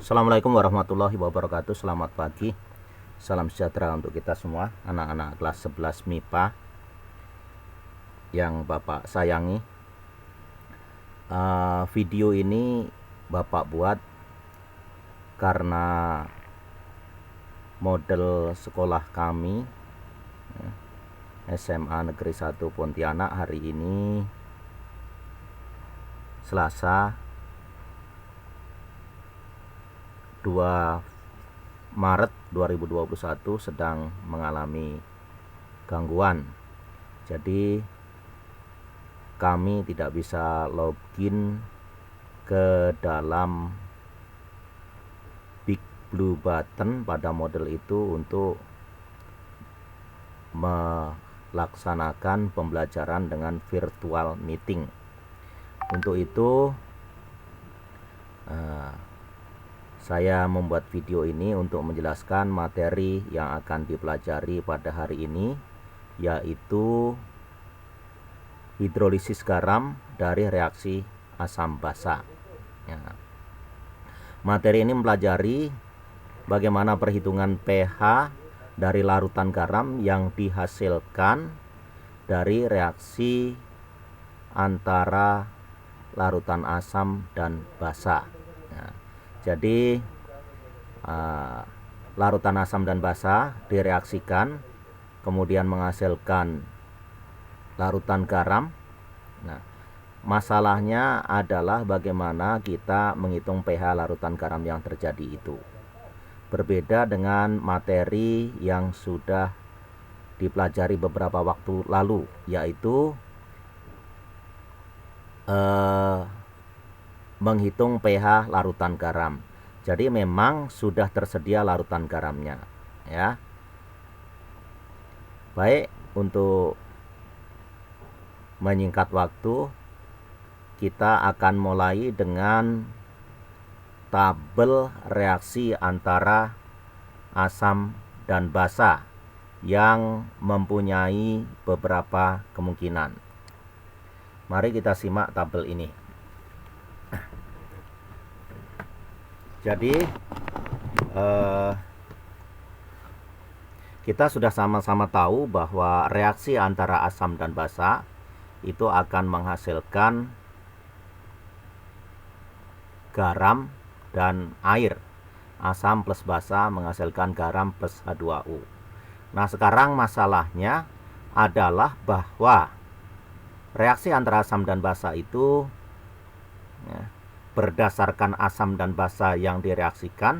Assalamualaikum warahmatullahi wabarakatuh. Selamat pagi. Salam sejahtera untuk kita semua, anak-anak kelas 11 MIPA yang Bapak sayangi. Video ini Bapak buat karena model sekolah kami SMA Negeri 1 Pontianak hari ini Selasa 2 Maret 2021 sedang mengalami gangguan. Jadi kami tidak bisa login ke dalam Big Blue Button pada model itu untuk melaksanakan pembelajaran dengan virtual meeting. Untuk itu saya membuat video ini untuk menjelaskan materi yang akan dipelajari pada hari ini, yaitu hidrolisis garam dari reaksi asam basa. Materi ini mempelajari bagaimana perhitungan pH dari larutan garam yang dihasilkan dari reaksi antara larutan asam dan basa. Jadi larutan asam dan basa direaksikan kemudian menghasilkan larutan garam. Nah, masalahnya adalah bagaimana kita menghitung pH larutan garam yang terjadi itu. Berbeda dengan materi yang sudah dipelajari beberapa waktu lalu, yaitu menghitung pH larutan garam. Jadi memang sudah tersedia larutan garamnya, ya. Baik, untuk menyingkat waktu, kita akan mulai dengan tabel reaksi antara asam dan basa yang mempunyai beberapa kemungkinan. Mari kita simak tabel ini. Jadi kita sudah sama-sama tahu bahwa reaksi antara asam dan basa itu akan menghasilkan garam dan air. Asam plus basa menghasilkan garam plus H2O. Nah, sekarang masalahnya adalah bahwa reaksi antara asam dan basa itu berdasarkan asam dan basa yang direaksikan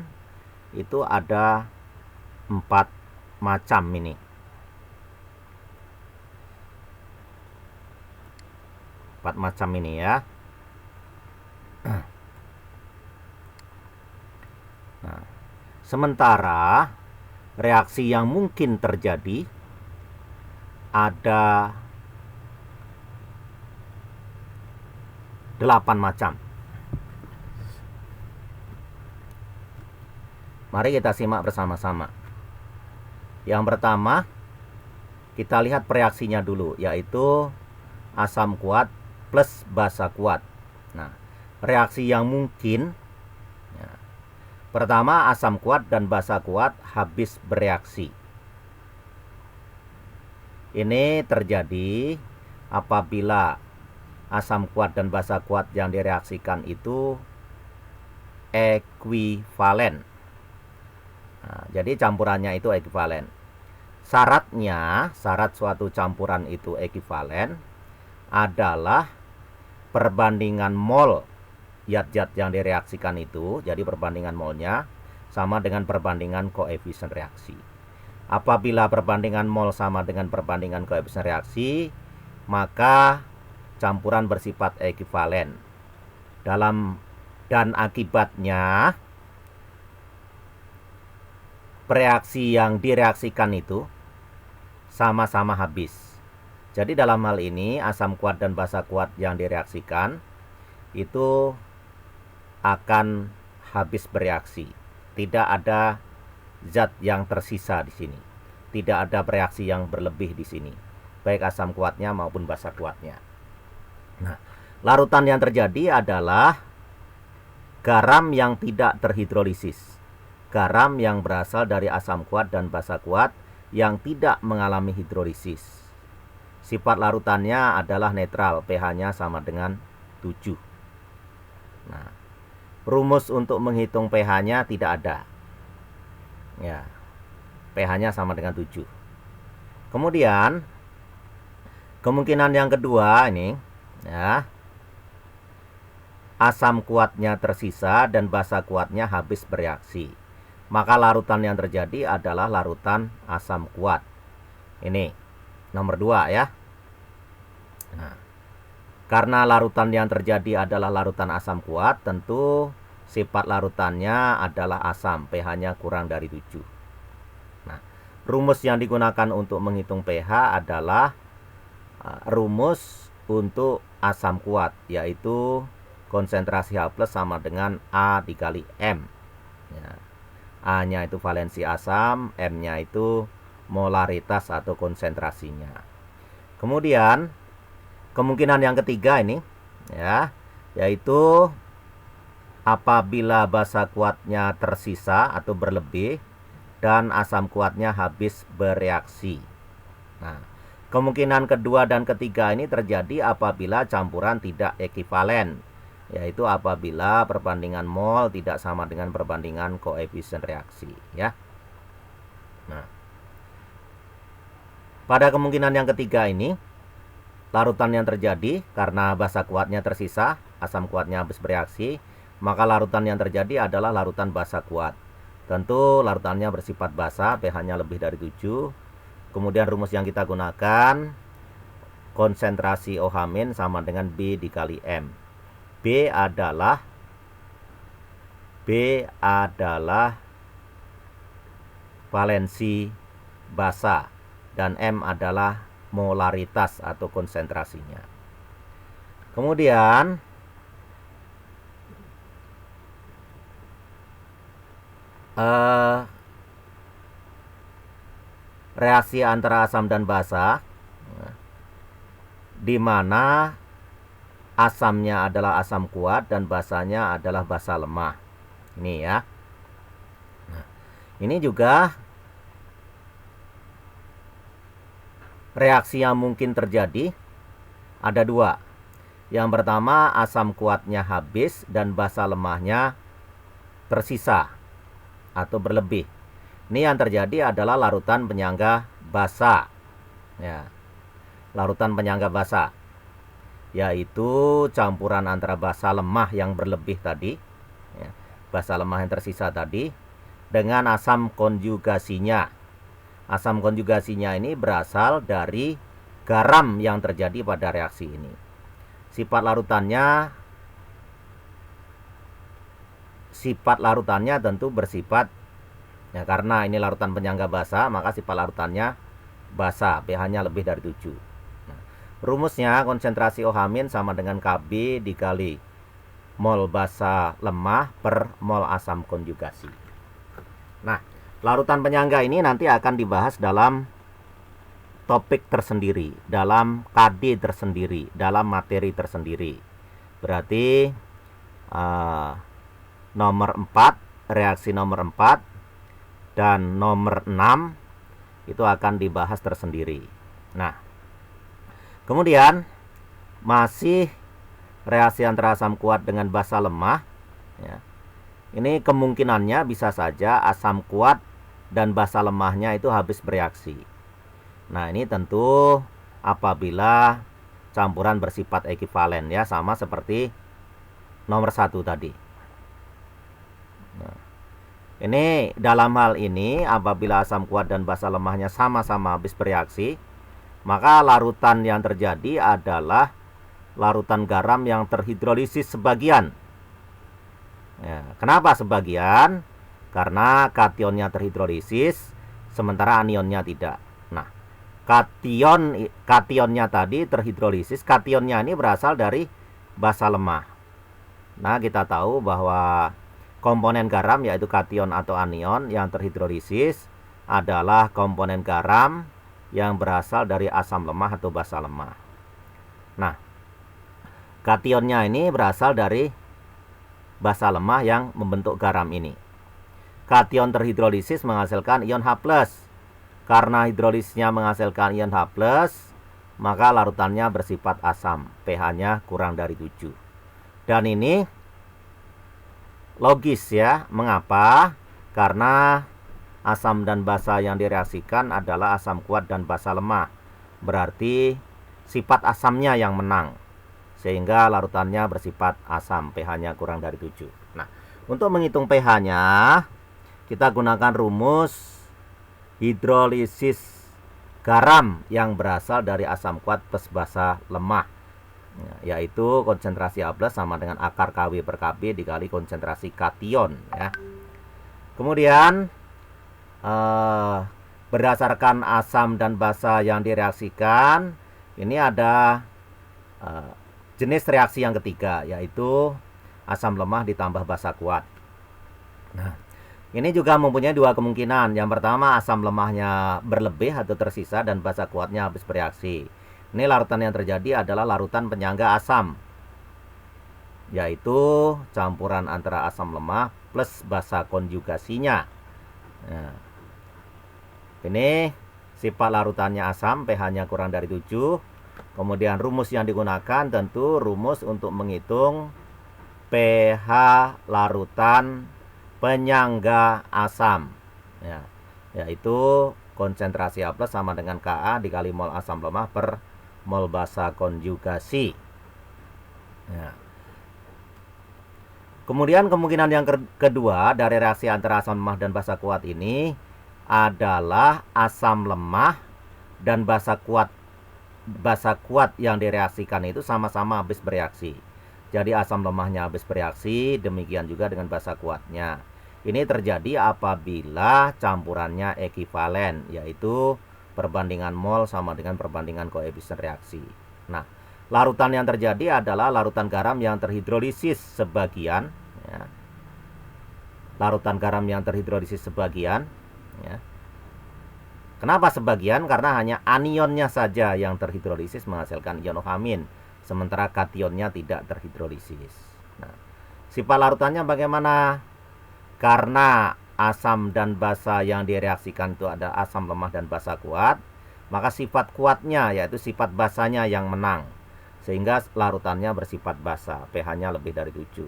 itu ada 4 macam ini. 4 macam ini, ya. Nah, sementara reaksi yang mungkin terjadi ada 8 macam. Mari kita simak bersama-sama. Yang pertama, kita lihat reaksinya dulu, yaitu asam kuat plus basa kuat. Nah, reaksi yang mungkin, pertama, asam kuat dan basa kuat habis bereaksi. Ini terjadi apabila asam kuat dan basa kuat yang direaksikan itu ekuivalen. Nah, jadi campurannya itu ekuivalen. Syarat suatu campuran itu ekuivalen adalah perbandingan mol zat-zat yang direaksikan itu, jadi perbandingan molnya sama dengan perbandingan koefisien reaksi. Apabila perbandingan mol sama dengan perbandingan koefisien reaksi, maka campuran bersifat ekuivalen. Dan akibatnya reaksi yang direaksikan itu sama-sama habis. Jadi dalam hal ini asam kuat dan basa kuat yang direaksikan itu akan habis bereaksi. Tidak ada zat yang tersisa di sini. Tidak ada reaksi yang berlebih di sini, baik asam kuatnya maupun basa kuatnya. Nah, larutan yang terjadi adalah garam yang tidak terhidrolisis. Garam yang berasal dari asam kuat dan basa kuat yang tidak mengalami hidrolisis. Sifat larutannya adalah netral, pH-nya sama dengan 7. Nah, rumus untuk menghitung pH-nya tidak ada. Ya, pH-nya sama dengan 7. Kemudian, kemungkinan yang kedua ini, ya, asam kuatnya tersisa dan basa kuatnya habis bereaksi. Maka larutan yang terjadi adalah larutan asam kuat. Ini nomor 2 ya. Nah, karena larutan yang terjadi adalah larutan asam kuat, tentu sifat larutannya adalah asam, pH-nya kurang dari 7. Nah, rumus yang digunakan untuk menghitung pH adalah rumus untuk asam kuat, yaitu konsentrasi H+ sama dengan A dikali M. Ya. A-nya itu valensi asam, M-nya itu molaritas atau konsentrasinya. Kemudian kemungkinan yang ketiga ini, ya, yaitu apabila basa kuatnya tersisa atau berlebih dan asam kuatnya habis bereaksi. Nah, kemungkinan kedua dan ketiga ini terjadi apabila campuran tidak ekivalen, yaitu apabila perbandingan mol tidak sama dengan perbandingan koefisien reaksi, ya. Nah, pada kemungkinan yang ketiga ini, larutan yang terjadi karena basa kuatnya tersisa, asam kuatnya habis bereaksi, maka larutan yang terjadi adalah larutan basa kuat. Tentu larutannya bersifat basa, pH-nya lebih dari 7. Kemudian rumus yang kita gunakan, konsentrasi OH- sama dengan B dikali M. B adalah valensi basa dan M adalah molaritas atau konsentrasinya. Kemudian reaksi antara asam dan basa, di mana asamnya adalah asam kuat dan basanya adalah basa lemah. Ini ya. Nah, ini juga reaksi yang mungkin terjadi ada 2. Yang pertama, asam kuatnya habis dan basa lemahnya tersisa atau berlebih. Ini yang terjadi adalah larutan penyangga basa. Ya. Larutan penyangga basa, yaitu campuran antara basa lemah yang berlebih tadi, ya, basa lemah yang tersisa tadi, dengan asam konjugasinya. Asam konjugasinya ini berasal dari garam yang terjadi pada reaksi ini. Sifat larutannya tentu bersifat, ya, karena ini larutan penyangga basa, maka sifat larutannya basa, pH-nya lebih dari 7. Rumusnya konsentrasi OH- sama dengan Kb dikali mol basa lemah per mol asam konjugasi. Nah, larutan penyangga ini nanti akan dibahas dalam topik tersendiri, dalam KD tersendiri, dalam materi tersendiri. Berarti nomor 4, reaksi nomor 4 dan nomor 6 itu akan dibahas tersendiri. Nah, kemudian masih reaksi antara asam kuat dengan basa lemah, ya. Ini kemungkinannya bisa saja asam kuat dan basa lemahnya itu habis bereaksi. Nah, ini tentu apabila campuran bersifat ekivalen, ya, sama seperti nomor 1 tadi. Nah, ini dalam hal ini apabila asam kuat dan basa lemahnya sama-sama habis bereaksi, maka larutan yang terjadi adalah larutan garam yang terhidrolisis sebagian. Ya, kenapa sebagian? Karena kationnya terhidrolisis, sementara anionnya tidak. Nah, kationnya tadi terhidrolisis, kationnya ini berasal dari basa lemah. Nah, kita tahu bahwa komponen garam yaitu kation atau anion yang terhidrolisis adalah komponen garam yang berasal dari asam lemah atau basa lemah. Nah, kationnya ini berasal dari basa lemah yang membentuk garam ini. Kation terhidrolisis menghasilkan ion H+. Karena hidrolisnya menghasilkan ion H+, maka larutannya bersifat asam, pH-nya kurang dari 7. Dan ini logis ya, mengapa? Karena asam dan basa yang direaksikan adalah asam kuat dan basa lemah. Berarti sifat asamnya yang menang, sehingga larutannya bersifat asam, pH-nya kurang dari 7. Nah, untuk menghitung pH-nya, kita gunakan rumus hidrolisis garam yang berasal dari asam kuat plus basa lemah, yaitu konsentrasi H+ sama dengan akar Kw per Kb dikali konsentrasi kation ya. Kemudian berdasarkan asam dan basa yang direaksikan, ini ada jenis reaksi yang ketiga, yaitu asam lemah ditambah basa kuat. Nah, ini juga mempunyai dua kemungkinan. Yang pertama, asam lemahnya berlebih atau tersisa dan basa kuatnya habis bereaksi. Ini larutan yang terjadi adalah larutan penyangga asam, yaitu campuran antara asam lemah plus basa konjugasinya. Nah, ini sifat larutannya asam, pH-nya kurang dari 7. Kemudian rumus yang digunakan tentu rumus untuk menghitung pH larutan penyangga asam ya, yaitu konsentrasi H+ sama dengan Ka dikali mol asam lemah per mol basa konjugasi ya. Kemudian kemungkinan yang kedua dari reaksi antara asam lemah dan basa kuat ini adalah asam lemah dan basa kuat yang direaksikan itu sama-sama habis bereaksi. Jadi asam lemahnya habis bereaksi, demikian juga dengan basa kuatnya. Ini terjadi apabila campurannya ekivalen, yaitu perbandingan mol sama dengan perbandingan koefisien reaksi. Nah, larutan yang terjadi adalah larutan garam yang terhidrolisis sebagian ya. Larutan garam yang terhidrolisis sebagian ya. Kenapa sebagian? Karena hanya anionnya saja yang terhidrolisis menghasilkan ion OH-, sementara kationnya tidak terhidrolisis. Nah, sifat larutannya bagaimana? Karena asam dan basa yang direaksikan itu ada asam lemah dan basa kuat, maka sifat kuatnya yaitu sifat basanya yang menang, sehingga larutannya bersifat basa, pH-nya lebih dari 7.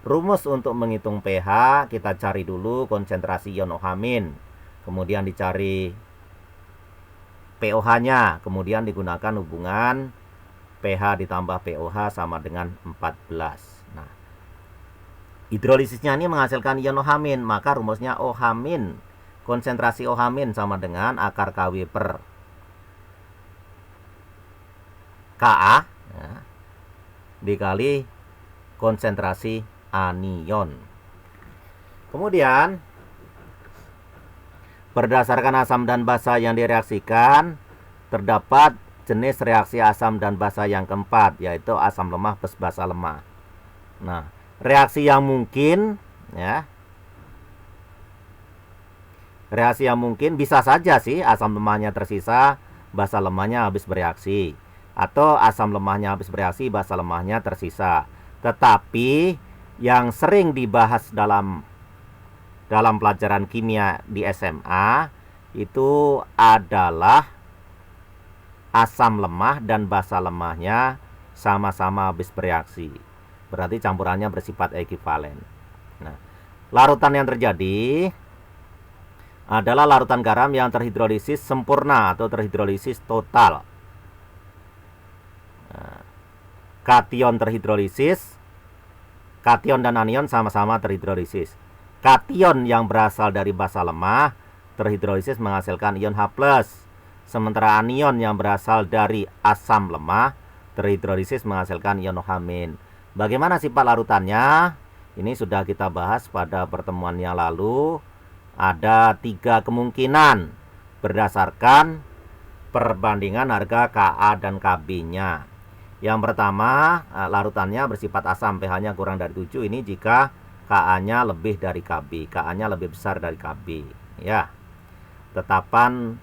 Rumus untuk menghitung pH, kita cari dulu konsentrasi ion OH-, kemudian dicari pOH-nya, kemudian digunakan hubungan pH ditambah pOH sama dengan 14. Nah, hidrolisisnya ini menghasilkan ion OH-, maka rumusnya OH-, konsentrasi OH- sama dengan akar Kw per Ka ya, dikali konsentrasi anion. Kemudian berdasarkan asam dan basa yang direaksikan, terdapat jenis reaksi asam dan basa yang keempat, yaitu asam lemah plus basa lemah. Nah, reaksi yang mungkin ya, reaksi yang mungkin bisa saja sih asam lemahnya tersisa, basa lemahnya habis bereaksi, atau asam lemahnya habis bereaksi, basa lemahnya tersisa. Tetapi yang sering dibahas dalam pelajaran kimia di SMA itu adalah asam lemah dan basa lemahnya sama-sama habis bereaksi. Berarti campurannya bersifat ekivalen. Nah, larutan yang terjadi adalah larutan garam yang terhidrolisis sempurna atau terhidrolisis total. Nah, kation terhidrolisis, kation dan anion sama-sama terhidrolisis. Kation yang berasal dari basa lemah terhidrolisis menghasilkan ion H+, sementara anion yang berasal dari asam lemah terhidrolisis menghasilkan ion OH-. Bagaimana sifat larutannya? Ini sudah kita bahas pada pertemuan yang lalu. Ada 3 kemungkinan berdasarkan perbandingan harga Ka dan Kb-nya. Yang pertama, larutannya bersifat asam, pH-nya kurang dari 7. Ini jika Ka-nya lebih dari Kb, Ka-nya lebih besar dari Kb. Ya, tetapan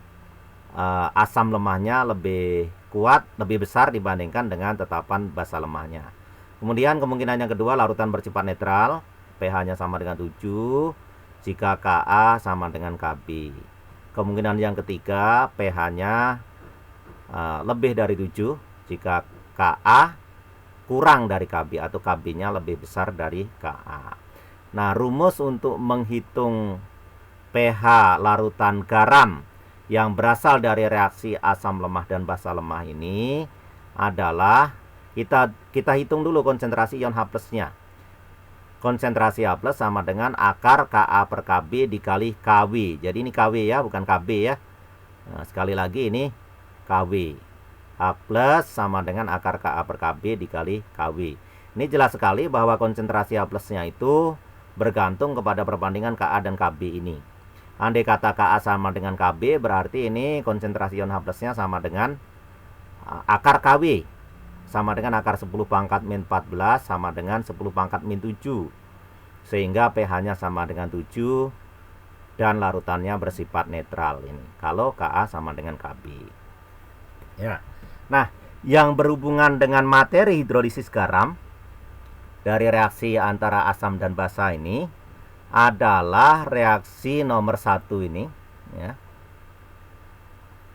asam lemahnya lebih kuat, lebih besar dibandingkan dengan tetapan basa lemahnya. Kemudian kemungkinan yang kedua, larutan bersifat netral, pH-nya sama dengan 7 jika Ka sama dengan Kb. Kemungkinan yang ketiga, pH-nya lebih dari 7 jika Ka kurang dari Kb atau Kb-nya lebih besar dari Ka. Nah, rumus untuk menghitung pH larutan garam yang berasal dari reaksi asam lemah dan basa lemah ini adalah kita hitung dulu konsentrasi ion H plusnya. Konsentrasi H plus sama dengan akar Ka per Kb dikali Kw. Jadi ini Kw ya, bukan Kb ya. Nah, sekali lagi ini Kw. H plus sama dengan akar Ka per Kb dikali Kw. Ini jelas sekali bahwa konsentrasi H plusnya itu bergantung kepada perbandingan Ka dan Kb ini. Andai kata Ka sama dengan Kb, berarti ini konsentrasi ion H plusnya sama dengan akar Kw. Sama dengan akar 10 pangkat min 14 sama dengan 10 pangkat min 7. Sehingga pH-nya sama dengan 7 dan larutannya bersifat netral ini. Kalau Ka sama dengan Kb. Ya. Nah, yang berhubungan dengan materi hidrolisis garam dari reaksi antara asam dan basa ini adalah reaksi nomor 1 ini ya.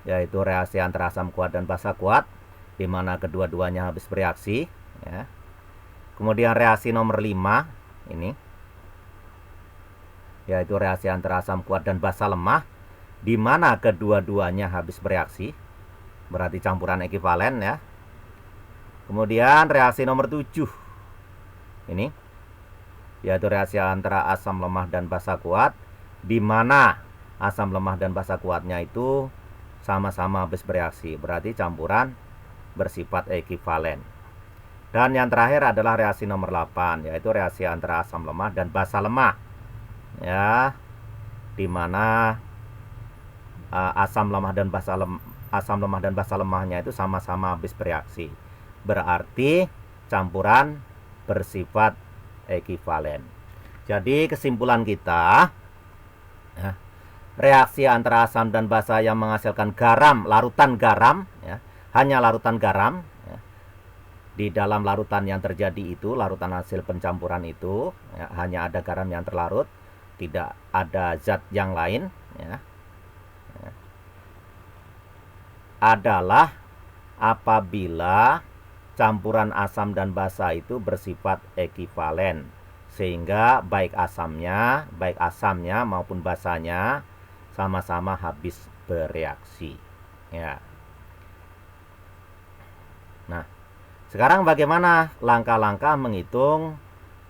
Yaitu reaksi antara asam kuat dan basa kuat, di mana kedua-duanya habis bereaksi ya. Kemudian reaksi nomor 5 ini yaitu reaksi antara asam kuat dan basa lemah, di mana kedua-duanya habis bereaksi, berarti campuran ekivalen ya. Kemudian reaksi nomor 7 ini yaitu reaksi antara asam lemah dan basa kuat, di mana asam lemah dan basa kuatnya itu sama-sama habis bereaksi, berarti campuran bersifat ekivalen. Dan yang terakhir adalah reaksi nomor 8, yaitu reaksi antara asam lemah dan basa lemah ya, di mana asam lemah dan basa lemahnya itu sama-sama habis bereaksi, berarti campuran bersifat ekivalen. Jadi kesimpulan kita ya, reaksi antara asam dan basa yang menghasilkan garam, larutan garam ya, hanya larutan garam ya. Di dalam larutan yang terjadi itu, larutan hasil pencampuran itu ya, hanya ada garam yang terlarut, tidak ada zat yang lain ya. Adalah apabila campuran asam dan basa itu bersifat ekivalen, sehingga baik asamnya maupun basanya sama-sama habis bereaksi ya. Nah, sekarang bagaimana langkah-langkah menghitung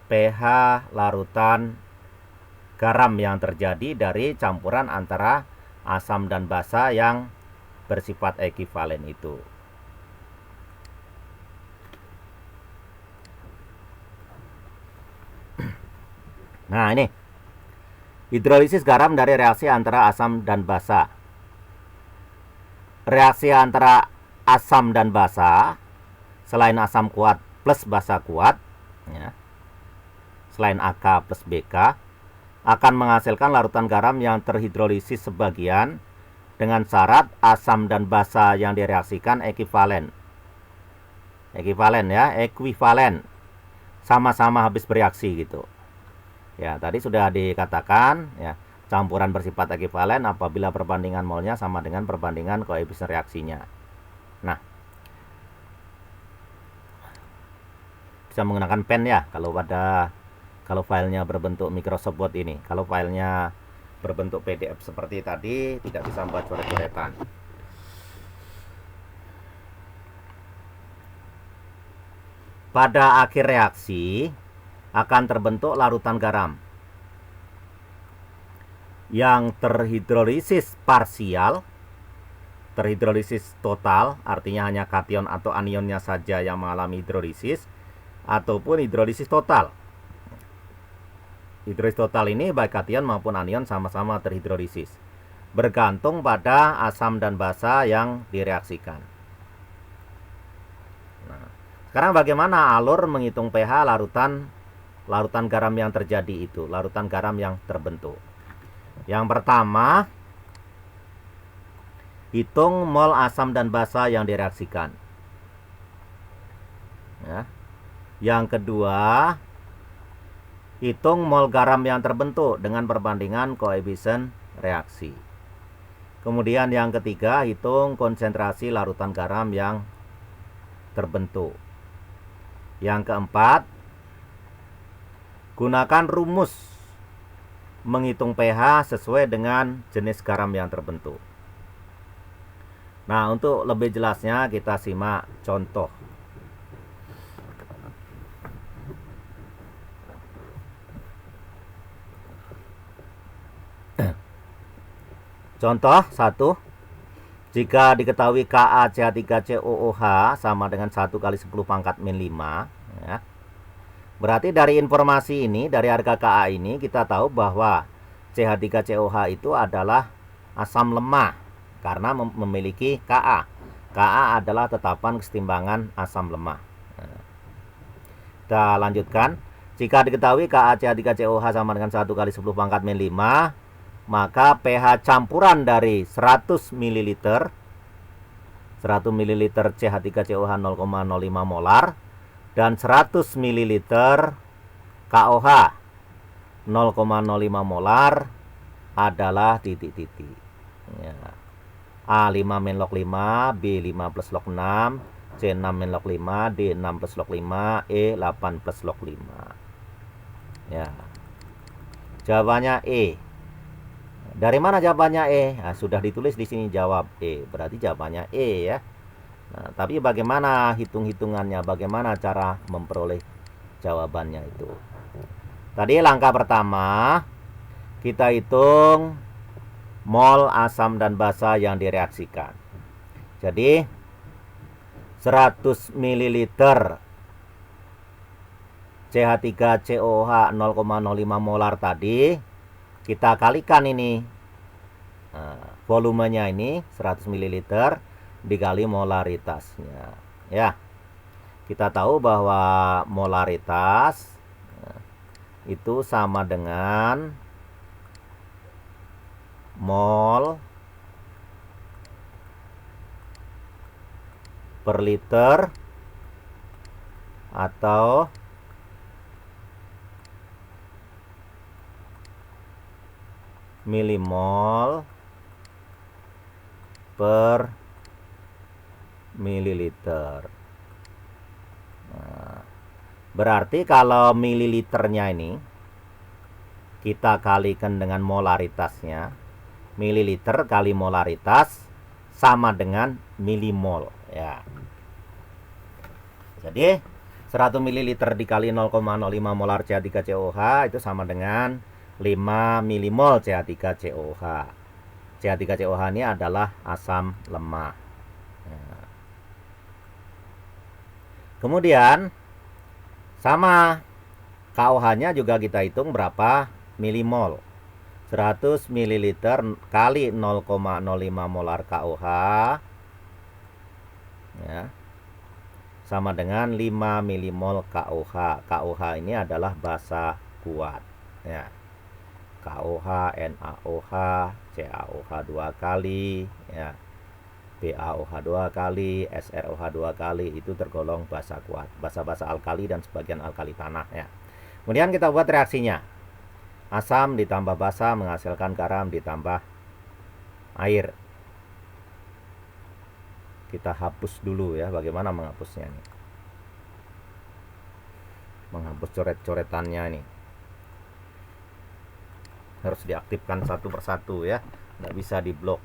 pH larutan garam yang terjadi dari campuran antara asam dan basa yang bersifat ekivalen itu? Nah, ini hidrolisis garam dari reaksi antara asam dan basa. Reaksi antara asam dan basa, selain asam kuat plus basa kuat ya, selain AK plus BK, akan menghasilkan larutan garam yang terhidrolisis sebagian dengan syarat asam dan basa yang direaksikan ekivalen ya, ekuivalen, sama-sama habis bereaksi gitu. Ya, tadi sudah dikatakan ya, campuran bersifat ekivalen apabila perbandingan molnya sama dengan perbandingan koefisien reaksinya. Nah, bisa menggunakan pen ya kalau filenya berbentuk Microsoft Word ini. Kalau filenya berbentuk PDF seperti tadi, tidak bisa membuat coret-coretan. Pada akhir reaksi akan terbentuk larutan garam yang terhidrolisis parsial, terhidrolisis total, artinya hanya kation atau anionnya saja yang mengalami hidrolisis, ataupun hidrolisis total. Hidrolisis total ini baik kation maupun anion sama-sama terhidrolisis, bergantung pada asam dan basa yang direaksikan. Nah, sekarang bagaimana alur menghitung pH larutan garam yang terjadi itu, larutan garam yang terbentuk? Yang pertama, hitung mol asam dan basa yang direaksikan ya. Yang kedua, hitung mol garam yang terbentuk dengan perbandingan koefisien reaksi. Kemudian yang ketiga, hitung konsentrasi larutan garam yang terbentuk. Yang keempat, gunakan rumus menghitung pH sesuai dengan jenis garam yang terbentuk. Nah, untuk lebih jelasnya kita simak contoh. Contoh 1. Jika diketahui KaCH3COOH sama dengan 1 kali 10 pangkat min 5, ya. Berarti dari informasi ini, dari harga Ka ini, kita tahu bahwa CH3COH itu adalah asam lemah karena memiliki Ka. Ka adalah tetapan kesetimbangan asam lemah. Nah, kita lanjutkan. Jika diketahui KaCH3COH sama dengan 1 kali 10 pangkat min 5, maka pH campuran dari 100 ml 100 ml CH3COH 0,05 molar dan 100 ml KOH 0,05 molar adalah titik-titik. Ya. A5 min log 5, B5 plus log 6, C6 min log 5, D6 plus log 5, E8 plus log 5. Ya. Jawabannya E. Dari mana jawabannya E? Nah, sudah ditulis di sini jawab E. Berarti jawabannya E ya. Nah, tapi bagaimana hitung-hitungannya? Bagaimana cara memperoleh jawabannya itu? Tadi langkah pertama, kita hitung mol asam dan basa yang direaksikan. Jadi 100 ml CH3COOH 0,05 molar tadi kita kalikan ini, volumenya ini 100 ml dikali molaritasnya. Ya, kita tahu bahwa molaritas itu sama dengan mol per liter atau milimol per mililiter. Nah, berarti kalau mililiternya ini kita kalikan dengan molaritasnya, mililiter kali molaritas sama dengan milimol ya. Jadi 100 ml dikali 0,05 molar CH3COH itu sama dengan 5 milimol CH3COH. CH3COH ini adalah asam lemah. Nah. Kemudian sama KOH-nya juga kita hitung berapa milimol. 100 ml kali 0,05 molar KOH ya, sama dengan 5 milimol KOH. KOH ini adalah basa kuat ya. KOH, NaOH, CaOH 2 kali ya, BaOH 2 kali, SrOH 2 kali, itu tergolong basa kuat, basa-basa alkali dan sebagian alkali tanah ya. Kemudian kita buat reaksinya. Asam ditambah basa menghasilkan garam ditambah air. Kita hapus dulu ya, bagaimana menghapusnya nih. Menghapus coret-coretannya ini harus diaktifkan satu persatu ya, nggak bisa diblok.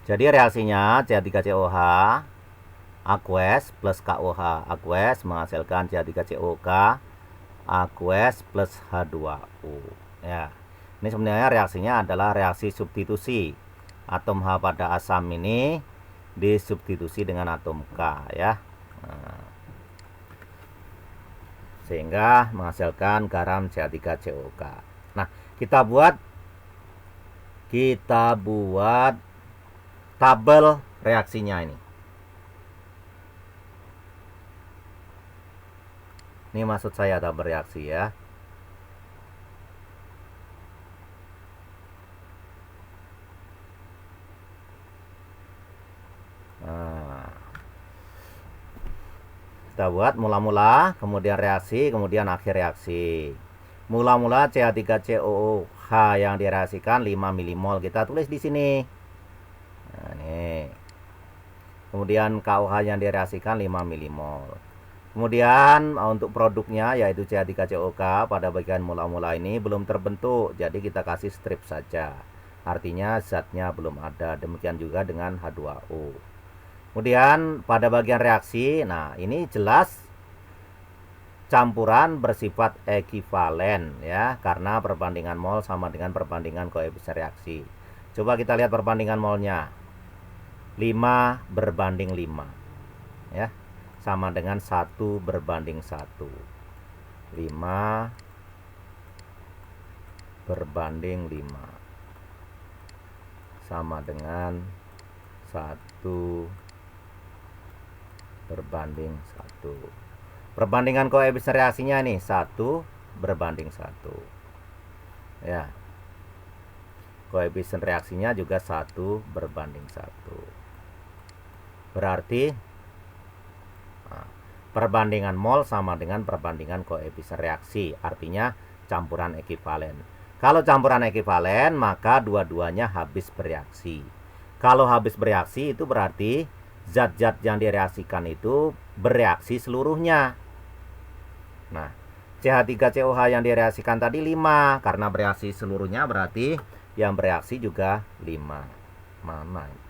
Jadi reaksinya CH3COH aqueous plus KOH aqueous menghasilkan CH3COK aqueous plus H2O ya. Ini sebenarnya reaksinya adalah reaksi substitusi. Atom H pada asam ini disubstitusi dengan atom K ya. Nah, sehingga menghasilkan garam CH3COK. Nah, kita buat kita buat tabel reaksinya ini. Ini maksud saya tabel reaksi ya. Nah, kita buat mula-mula, kemudian reaksi, kemudian akhir reaksi. Mula-mula CH3COOH yang direaksikan 5 milimol, kita tulis di sini. Nah, ini. Kemudian KOH yang direaksikan 5 milimol. Kemudian untuk produknya yaitu CH3COK pada bagian mula-mula ini belum terbentuk, jadi kita kasih strip saja. Artinya zatnya belum ada. Demikian juga dengan H2O. Kemudian pada bagian reaksi, nah ini jelas campuran bersifat ekivalen ya, karena perbandingan mol sama dengan perbandingan koefisien reaksi. Coba kita lihat perbandingan molnya. 5 berbanding 5 ya, sama dengan 1 berbanding 1. 5 berbanding 5 sama dengan 1 berbanding 1. Perbandingan koefisien reaksinya nih 1 berbanding 1 ya. Koefisien reaksinya juga 1 berbanding 1. Berarti perbandingan mol sama dengan perbandingan koefisien reaksi, artinya campuran ekivalen. Kalau campuran ekivalen, maka dua-duanya habis bereaksi. Kalau habis bereaksi itu berarti zat-zat yang direaksikan itu bereaksi seluruhnya. Nah, CH3COH yang direaksikan tadi 5, karena bereaksi seluruhnya berarti yang bereaksi juga 5. Mana?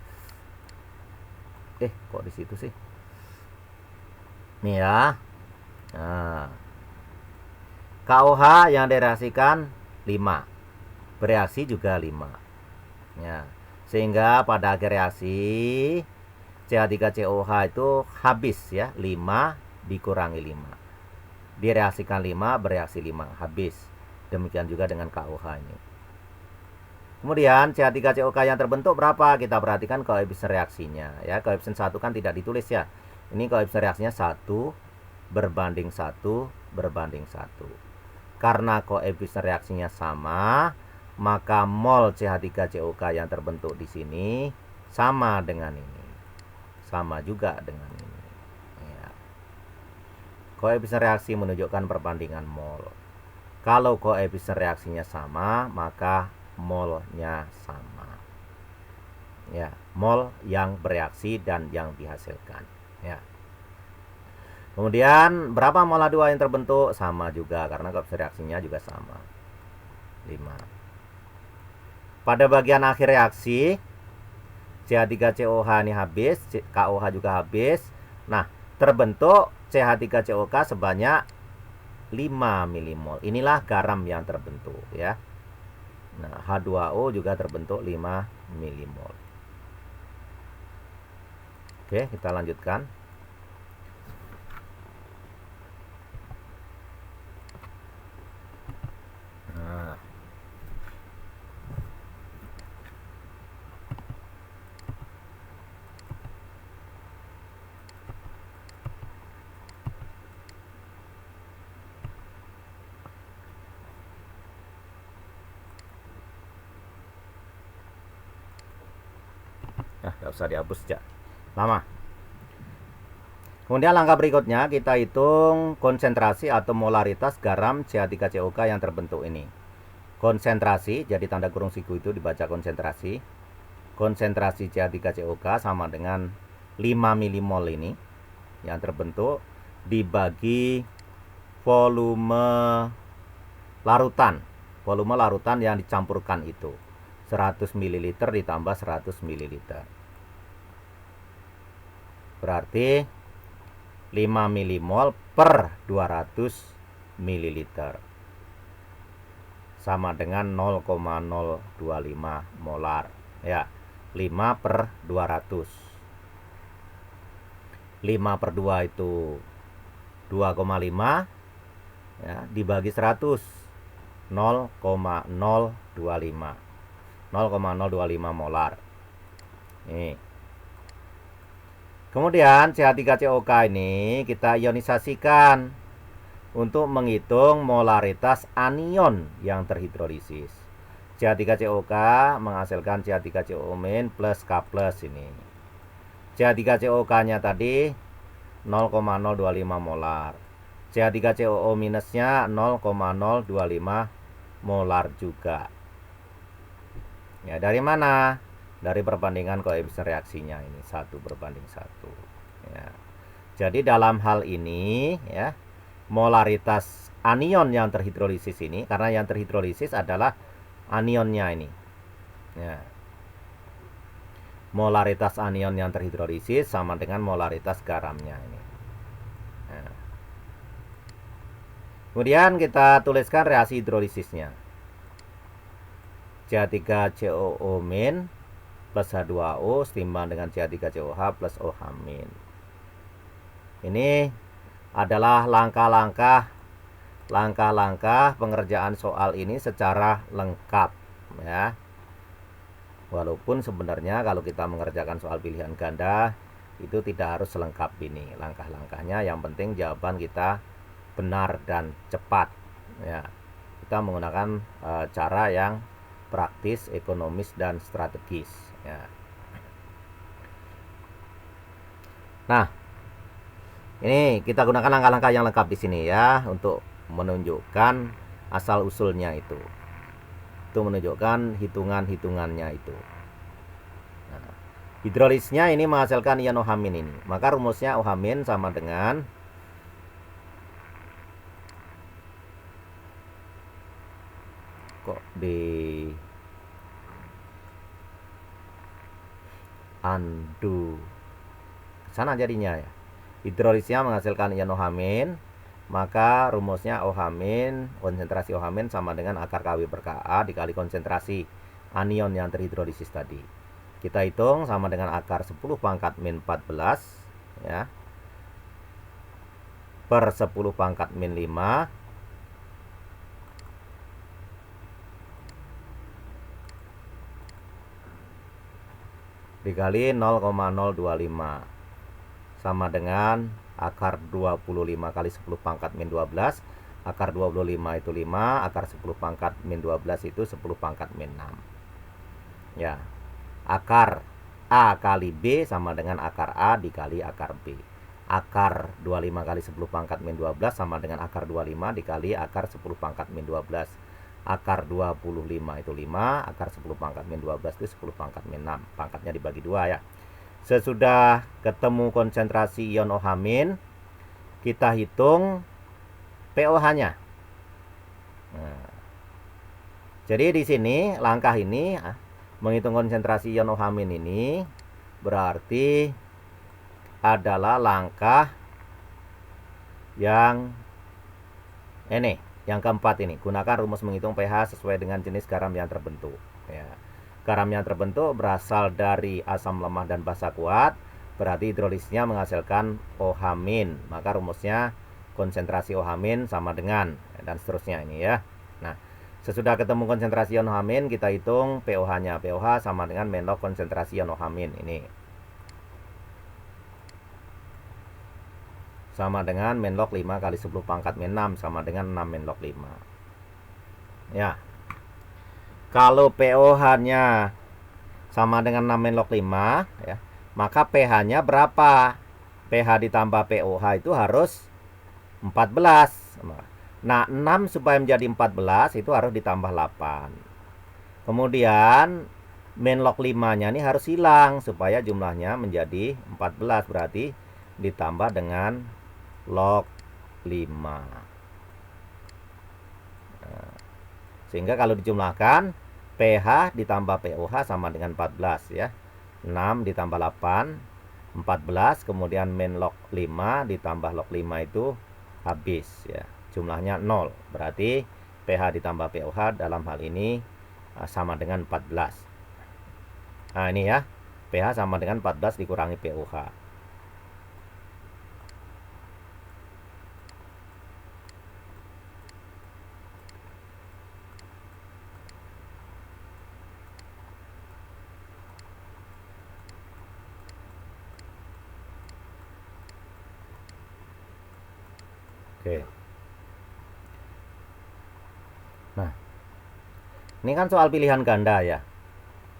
Kok di situ sih? Nih ya. Nah, KOH yang direaksikan 5, bereaksi juga 5 ya. Sehingga pada akhir reaksi CH3COH itu habis ya, 5 dikurangi 5. Direaksikan 5, bereaksi 5, habis. Demikian juga dengan KOH ini. Kemudian CH3COK yang terbentuk berapa? Kita perhatikan koefisien reaksinya ya. Koefisien 1 kan tidak ditulis ya. Ini koefisien reaksinya 1 berbanding 1 berbanding 1. Karena koefisien reaksinya sama, maka mol CH3COK yang terbentuk di sini sama dengan ini. Sama juga dengan ini. Ya. Koefisien reaksi menunjukkan perbandingan mol. Kalau koefisien reaksinya sama, maka molnya sama ya, mol yang bereaksi dan yang dihasilkan ya. Kemudian berapa mol H2 yang terbentuk? Sama juga karena koefisien reaksinya juga sama, 5. Pada bagian akhir reaksi CH3COH ini habis, KOH juga habis. Nah, terbentuk CH3COK sebanyak 5 milimol. Inilah garam yang terbentuk ya. Nah, H2O juga terbentuk 5 milimol. Oke, kita lanjutkan. Nah, nggak usah dihapus ya, lama. Kemudian langkah berikutnya kita hitung konsentrasi atau molaritas garam CH3COK yang terbentuk ini. Konsentrasi, jadi tanda kurung siku itu dibaca konsentrasi. Konsentrasi CH3COK sama dengan 5 milimol ini yang terbentuk dibagi volume larutan. Volume larutan yang dicampurkan itu 100 ml ditambah 100 ml. Berarti 5 milimol per 200 ml sama dengan 0,025 molar ya. 5 per 200, 5 per 2 itu 2,5 ya, dibagi 100 0,025. 0,025 molar. Nih. Kemudian CH3COK ini kita ionisasikan untuk menghitung molaritas anion yang terhidrolisis. CH3COK menghasilkan CH3CO- plus K+ ini. CH3COK-nya tadi 0,025 molar. CH3COO minusnya 0,025 molar juga. Ya, dari mana? Dari perbandingan koefisien reaksinya ini 1:1. Ya. Jadi dalam hal ini ya, molaritas anion yang terhidrolisis ini, karena yang terhidrolisis adalah anionnya ini. Ya. Molaritas anion yang terhidrolisis sama dengan molaritas garamnya ini. Ya. Kemudian kita tuliskan reaksi hidrolisisnya. CH3COO- plus H2O setimbang dengan CH3COH plus OH-. Ini adalah langkah-langkah pengerjaan soal ini secara lengkap ya. Walaupun sebenarnya kalau kita mengerjakan soal pilihan ganda itu tidak harus selengkap ini langkah-langkahnya, yang penting jawaban kita benar dan cepat ya. Kita menggunakan cara yang praktis, ekonomis, dan strategis ya. Nah, ini kita gunakan langkah-langkah yang lengkap di sini ya untuk menunjukkan asal usulnya itu menunjukkan hitungannya itu. Nah, hidrolisnya ini menghasilkan ion OH- ini, maka rumusnya OH- sama dengan di andu sana jadinya ya. Hidrolisnya menghasilkan ion OH-, maka rumusnya OH-, konsentrasi OH- sama dengan akar Kw/Ka dikali konsentrasi anion yang terhidrolisis tadi. Kita hitung sama dengan akar 10⁻⁴ ya, per 10⁻⁵ dikali 0,025 sama dengan akar 25 kali 10⁻⁻12. Akar 25 itu 5, akar 10⁻⁻12 itu 10⁻⁻6 ya. Akar A kali B sama dengan akar A dikali akar B. Akar 25 kali 10⁻⁻12 sama dengan akar 25 dikali akar 10⁻⁻12. Akar 25 itu 5, akar 10⁻⁻12 itu 10⁻⁻6. Pangkatnya dibagi 2 ya. Sesudah ketemu konsentrasi ion OH-, kita hitung pOH-nya. Nah, jadi di sini langkah ini menghitung konsentrasi ion OH- ini berarti adalah langkah yang ini, yang keempat ini. Gunakan rumus menghitung pH sesuai dengan jenis garam yang terbentuk ya. Garam yang terbentuk berasal dari asam lemah dan basa kuat, berarti hidrolisnya menghasilkan OH-, maka rumusnya konsentrasi OH- sama dengan, dan seterusnya ini ya. Nah, sesudah ketemu konsentrasi ion OH-, kita hitung pOH-nya. pOH sama dengan menlog konsentrasi ion OH- ini. Sama dengan menlog 5 kali 10⁻⁶ sama dengan 6 menlog 5. Ya. Kalau pOH-nya sama dengan 6 menlog 5 ya, maka pH-nya berapa? pH ditambah pOH itu harus 14. Nah, 6 supaya menjadi 14 itu harus ditambah 8. Kemudian menlog 5-nya ini harus hilang supaya jumlahnya menjadi 14, berarti ditambah dengan log 5. Nah, sehingga kalau dijumlahkan pH ditambah pOH sama dengan 14 ya. 6 ditambah 8 14, kemudian min log 5 ditambah log 5 itu habis ya. Jumlahnya 0. Berarti pH ditambah pOH dalam hal ini sama dengan 14. Nah, ini ya. pH sama dengan 14 dikurangi pOH. Oke. Nah, ini kan soal pilihan ganda ya.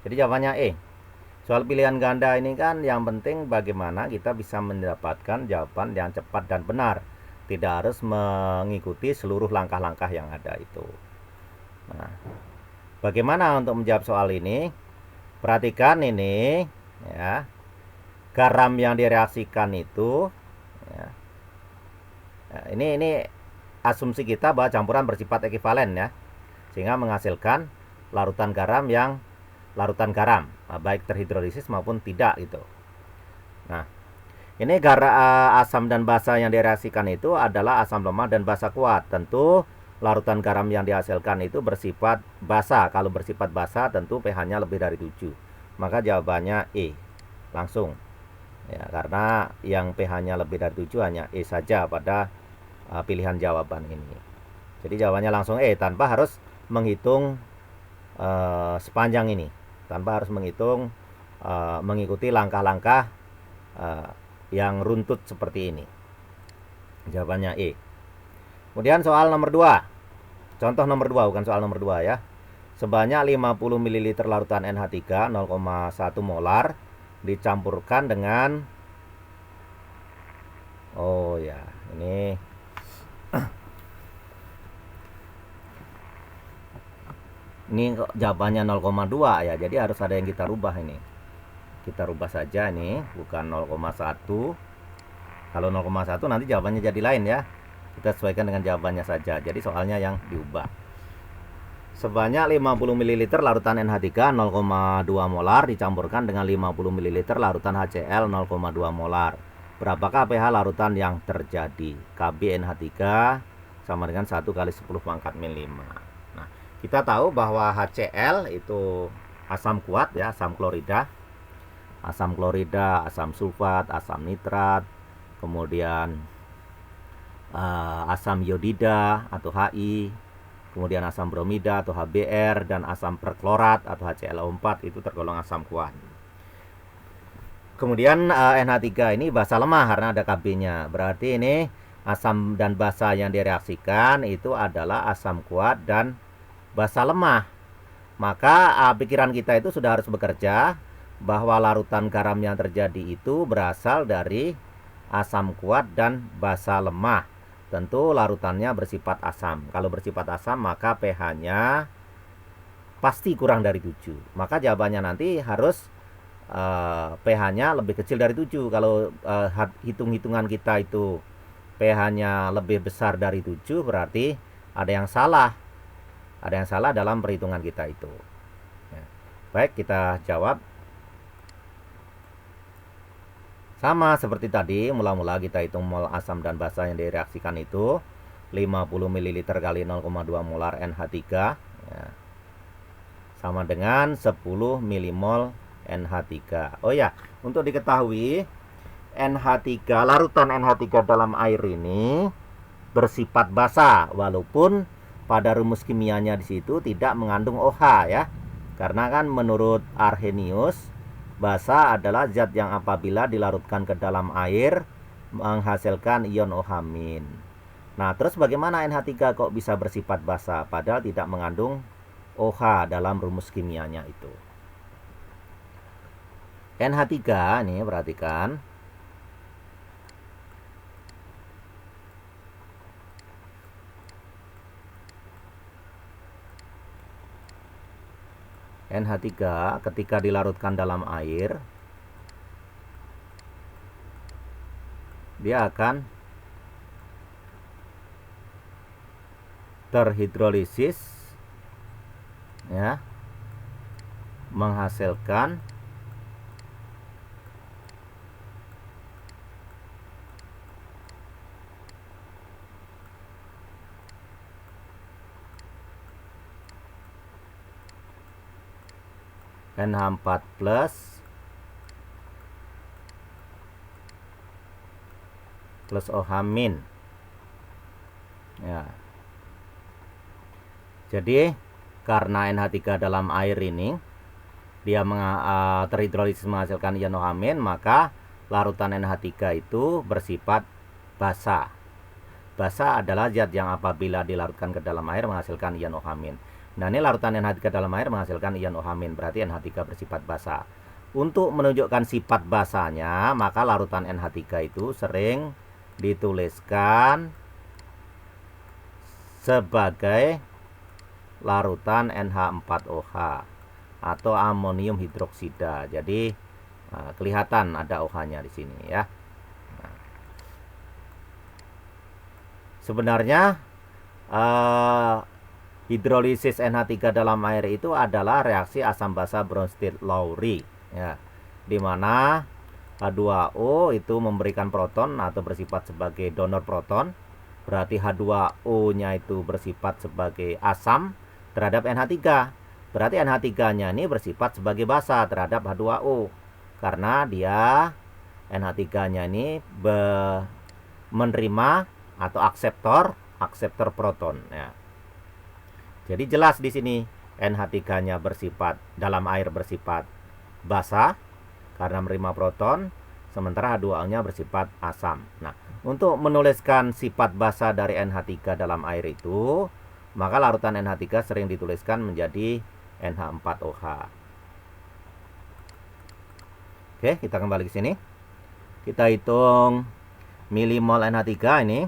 Jadi jawabannya E. Soal pilihan ganda ini kan yang penting bagaimana kita bisa mendapatkan jawaban yang cepat dan benar. Tidak harus mengikuti seluruh langkah-langkah yang ada itu. Nah, bagaimana untuk menjawab soal ini? Perhatikan ini ya. Garam yang direaksikan itu ya. Nah, ini asumsi kita bahwa campuran bersifat ekivalen ya. Sehingga menghasilkan larutan garam, baik terhidrolisis maupun tidak gitu. Nah, ini asam dan basa yang direaksikan itu adalah asam lemah dan basa kuat. Tentu larutan garam yang dihasilkan itu bersifat basa. Kalau bersifat basa tentu pH-nya lebih dari 7. Maka jawabannya E. Langsung. Ya, karena yang pH-nya lebih dari 7 hanya E saja pada pilihan jawaban ini. Jadi jawabannya langsung E tanpa harus menghitung sepanjang ini. Tanpa harus mengikuti langkah-langkah yang runtut seperti ini. Jawabannya E. Kemudian soal nomor 2. Contoh nomor 2, bukan soal nomor 2 ya. Sebanyak 50 ml larutan NH3 0,1 molar dicampurkan dengan ini jawabannya 0,2 ya. Jadi harus ada yang kita rubah ini. Kita rubah saja nih, bukan 0,1. Kalau 0,1 nanti jawabannya jadi lain ya. Kita sesuaikan dengan jawabannya saja. Jadi soalnya yang diubah. Sebanyak 50 ml larutan NH3 0,2 molar dicampurkan dengan 50 ml larutan HCl 0,2 molar. Berapakah pH larutan yang terjadi? Kb NH3 sama dengan 1 kali 10⁻⁵. Nah, kita tahu bahwa HCl itu asam kuat ya, asam klorida, asam sulfat, asam nitrat, kemudian asam iodida atau Hi, kemudian asam bromida atau HBr, dan asam perklorat atau HClO4 itu tergolong asam kuat. Kemudian NH3 ini basa lemah karena ada Kb-nya. Berarti ini asam dan basa yang direaksikan itu adalah asam kuat dan basa lemah. Maka pikiran kita itu sudah harus bekerja bahwa larutan garam yang terjadi itu berasal dari asam kuat dan basa lemah. Tentu larutannya bersifat asam. Kalau bersifat asam maka pH-nya pasti kurang dari 7. Maka jawabannya nanti harus pH-nya lebih kecil dari 7. Kalau hitung-hitungan kita itu pH-nya lebih besar dari 7, berarti ada yang salah. Ada yang salah dalam perhitungan kita itu. Ya. Baik, kita jawab. Sama seperti tadi, mula-mula kita hitung mol asam dan basa yang direaksikan itu 50 ml kali 0,2 molar NH3 ya, sama dengan 10 milimol NH3. Oh ya, untuk diketahui NH3, larutan NH3 dalam air ini bersifat basa walaupun pada rumus kimianya di situ tidak mengandung OH ya. Karena kan menurut Arrhenius, basa adalah zat yang apabila dilarutkan ke dalam air menghasilkan ion OH-. Nah, terus bagaimana NH3 kok bisa bersifat basa padahal tidak mengandung OH dalam rumus kimianya itu? NH3 nih, perhatikan. NH3 ketika dilarutkan dalam air, dia akan terhidrolisis ya, menghasilkan NH4 plus OH-. Ya. Jadi karena NH3 dalam air ini dia terhidrolisis menghasilkan ion OH-, maka larutan NH3 itu bersifat basa. Basa adalah zat yang apabila dilarutkan ke dalam air menghasilkan ion OH-. Nah, ini larutan NH3 dalam air menghasilkan ion OH-, berarti NH3 bersifat basa. Untuk menunjukkan sifat basanya, maka larutan NH3 itu sering dituliskan sebagai larutan NH4OH atau amonium hidroksida. Jadi kelihatan ada OH-nya di sini ya. Nah, sebenarnya hidrolisis NH3 dalam air itu adalah reaksi asam basa Bronsted-Lowry ya, dimana H2O itu memberikan proton atau bersifat sebagai donor proton, berarti H2O nya itu bersifat sebagai asam terhadap NH3, berarti NH3 nya ini bersifat sebagai basa terhadap H2O karena dia NH3 nya ini menerima atau akseptor proton ya. Jadi jelas di sini NH3 nya bersifat dalam air bersifat basa karena menerima proton, sementara H2O nya bersifat asam. Nah, untuk menuliskan sifat basa dari NH3 dalam air itu, maka larutan NH3 sering dituliskan menjadi NH4OH. Oke, kita kembali ke sini. Kita hitung milimol NH3 ini.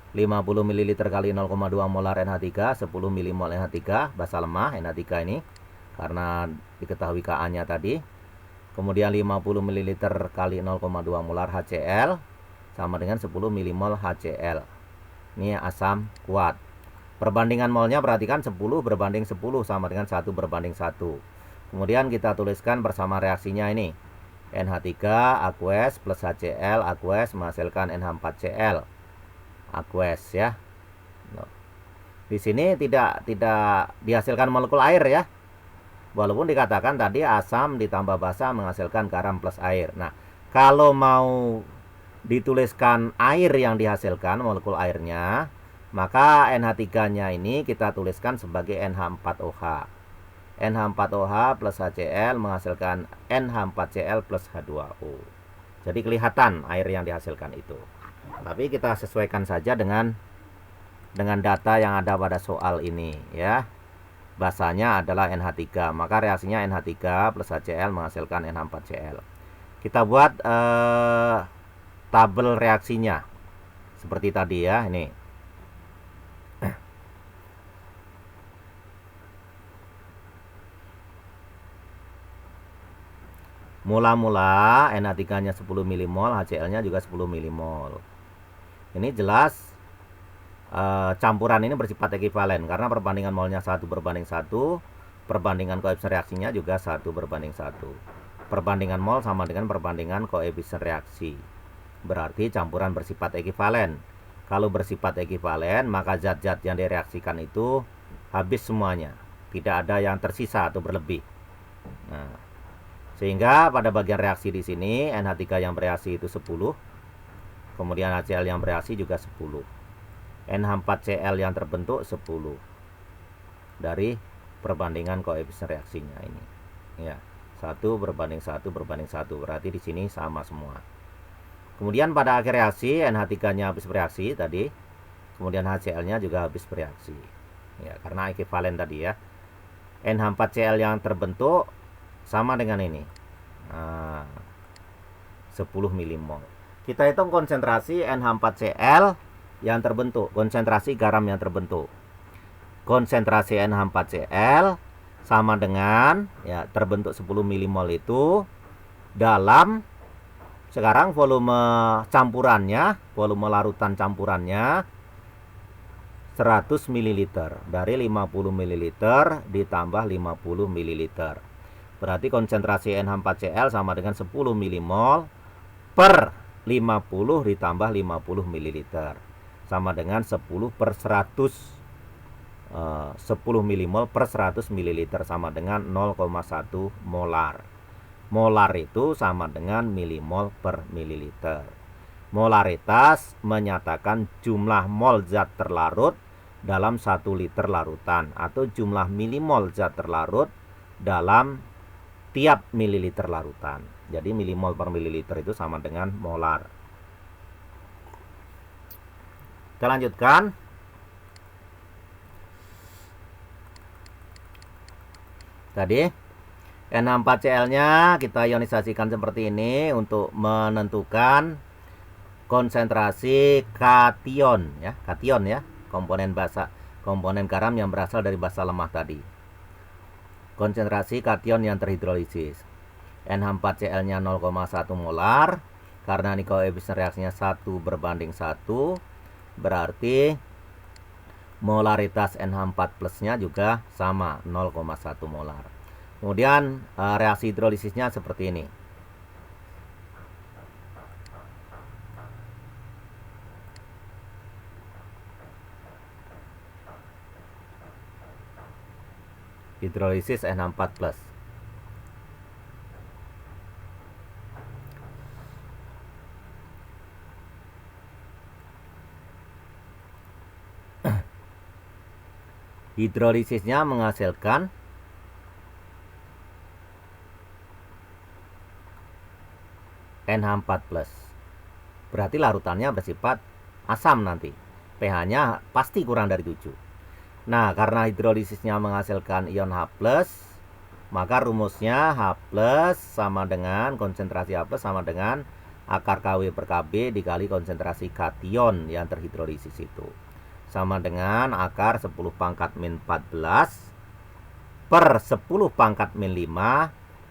50 ml kali 0,2 molar NH3, 10 milimol NH3, basa lemah NH3 ini karena diketahui Ka-nya tadi. Kemudian 50 ml kali 0,2 molar HCl sama dengan 10 milimol HCl. Ini asam kuat. Perbandingan molnya perhatikan 10 berbanding 10 sama dengan 1 berbanding 1. Kemudian kita tuliskan bersama reaksinya ini. NH3 aqueous plus HCl aqueous menghasilkan NH4Cl aqueous ya. Di sini tidak dihasilkan molekul air ya. Walaupun dikatakan tadi asam ditambah basa menghasilkan garam plus air. Nah, kalau mau dituliskan air yang dihasilkan molekul airnya, maka NH3-nya ini kita tuliskan sebagai NH4OH. NH4OH plus HCl menghasilkan NH4Cl plus H2O. Jadi kelihatan air yang dihasilkan itu. Tapi kita sesuaikan saja dengan data yang ada pada soal ini ya. Basanya adalah NH3, maka reaksinya NH3 plus HCl menghasilkan NH4Cl. Kita buat tabel reaksinya seperti tadi ya, ini. Mula-mula NH3-nya 10 milimol, HCl-nya juga 10 milimol. Ini jelas campuran ini bersifat ekivalen karena perbandingan molnya 1 berbanding 1, perbandingan koefisien reaksinya juga 1 berbanding 1. Perbandingan mol sama dengan perbandingan koefisien reaksi. Berarti campuran bersifat ekivalen. Kalau bersifat ekivalen, maka zat-zat yang direaksikan itu habis semuanya. Tidak ada yang tersisa atau berlebih. Nah, sehingga pada bagian reaksi di sini NH3 yang bereaksi itu 10. Kemudian HCl yang bereaksi juga 10. NH4Cl yang terbentuk 10. Dari perbandingan koefisien reaksinya ini. Ya, 1 berbanding 1 berbanding 1. Berarti di sini sama semua. Kemudian pada akhir reaksi NH3-nya habis bereaksi tadi. Kemudian HCl-nya juga habis bereaksi. Ya, karena ekivalen tadi ya. NH4Cl yang terbentuk sama dengan ini. Nah, 10 milimol. Kita hitung konsentrasi NH4Cl yang terbentuk, konsentrasi garam yang terbentuk. Konsentrasi NH4Cl sama dengan ya terbentuk 10 milimol itu dalam sekarang volume campurannya, volume larutan campurannya 100 ml. Dari 50 ml ditambah 50 ml. Berarti konsentrasi NH4Cl sama dengan 10 milimol per 50 ditambah 50 ml. Sama dengan 10 per 100 10 milimol per 100 ml sama dengan 0,1 molar. Molar itu sama dengan milimol per mililiter. Molaritas menyatakan jumlah mol zat terlarut dalam 1 liter larutan atau jumlah milimol zat terlarut dalam tiap mililiter larutan. Jadi milimol per mililiter itu sama dengan molar. Kita lanjutkan. Tadi NH4Cl-nya kita ionisasikan seperti ini untuk menentukan konsentrasi kation ya, komponen garam yang berasal dari basa lemah tadi. Konsentrasi kation yang terhidrolisis. NH4Cl-nya 0,1 molar. Karena ini koefisien reaksinya 1:1, berarti molaritas NH4+-nya juga sama, 0,1 molar. Kemudian reaksi hidrolisisnya seperti ini. Hidrolisis NH4+. Hidrolisisnya menghasilkan NH4+. Berarti larutannya bersifat asam nanti. pH-nya pasti kurang dari 7. Nah, karena hidrolisisnya menghasilkan ion H+, maka rumusnya H+ sama dengan konsentrasi H+ sama dengan akar Kw per Kb dikali konsentrasi kation yang terhidrolisis itu. Sama dengan akar 10⁻⁴ per 10⁻⁵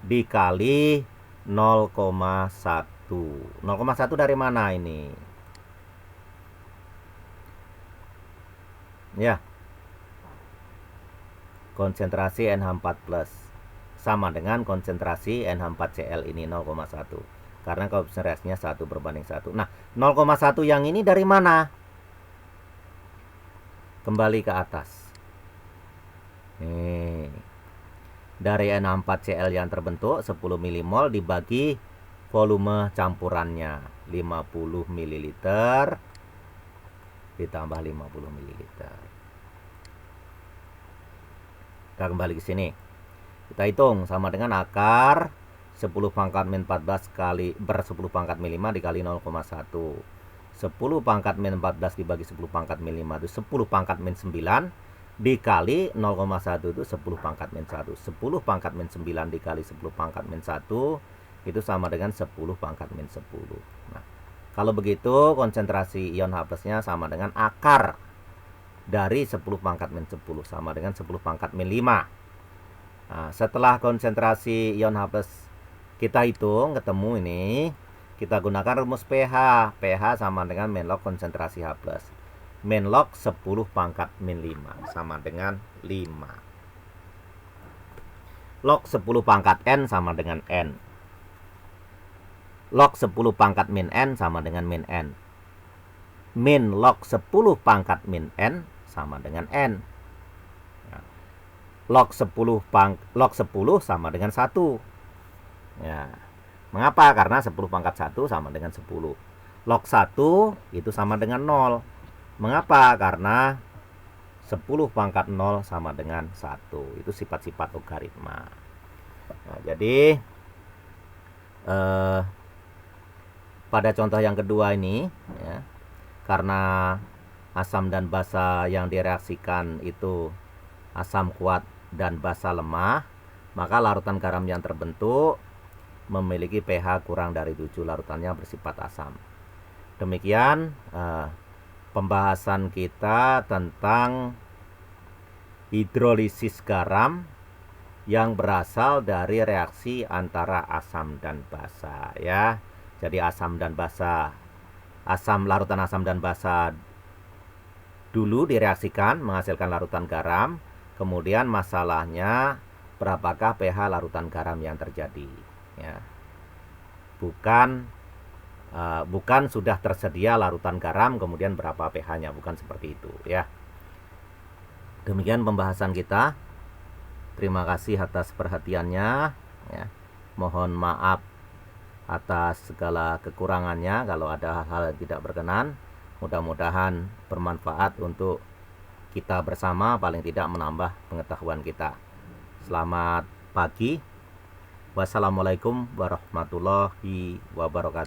dikali 0,1. 0,1 dari mana ini? Ya. Konsentrasi NH4+ sama dengan konsentrasi NH4Cl ini 0,1. Karena koefisien reaksinya 1:1. Nah, 0,1 yang ini dari mana? Kembali ke atas. Nih. Dari NH4Cl yang terbentuk 10 mmol dibagi volume campurannya 50 ml ditambah 50 ml. Kita kembali ke sini. Kita hitung sama dengan akar 10⁻⁴ kali ber 10⁻⁵ dikali 0,1. 10⁻⁴ dibagi 10⁻⁵ itu 10⁻⁹ dikali 0,1 itu 10⁻⁴. 10⁻⁹ dikali 10⁻⁴ itu sama dengan 10⁻⁻10. Nah, kalau begitu konsentrasi ion H+-nya sama dengan akar dari 10⁻⁻10 sama dengan 10⁻⁵. Nah, setelah konsentrasi ion H+ kita hitung ketemu ini, kita gunakan rumus pH. pH sama dengan min log konsentrasi H+. Min log 10⁻⁵ sama dengan 5. Log 10⁻n sama dengan n. Log 10⁻⁻n sama dengan min n. Min log 10⁻⁻n sama dengan n. Log 10 sama dengan 1. Ya. Mengapa? Karena 10⁻1 sama dengan 10. Log 1 itu sama dengan 0. Mengapa? Karena 10⁻0 sama dengan 1. Itu sifat-sifat logaritma. Nah, jadi pada contoh yang kedua ini ya, karena asam dan basa yang direaksikan itu asam kuat dan basa lemah, maka larutan garam yang terbentuk memiliki pH kurang dari 7, larutannya bersifat asam. Demikian pembahasan kita tentang hidrolisis garam yang berasal dari reaksi antara asam dan basa ya. Jadi asam dan basa, larutan asam dan basa dulu direaksikan menghasilkan larutan garam. Kemudian masalahnya berapakah pH larutan garam yang terjadi ya. Bukan sudah tersedia larutan garam kemudian berapa pH-nya, bukan seperti itu ya. Demikian pembahasan kita. Terima kasih atas perhatiannya ya. Mohon maaf atas segala kekurangannya kalau ada hal-hal yang tidak berkenan. Mudah-mudahan bermanfaat untuk kita bersama, paling tidak menambah pengetahuan kita. Selamat pagi. Wassalamualaikum warahmatullahi wabarakatuh.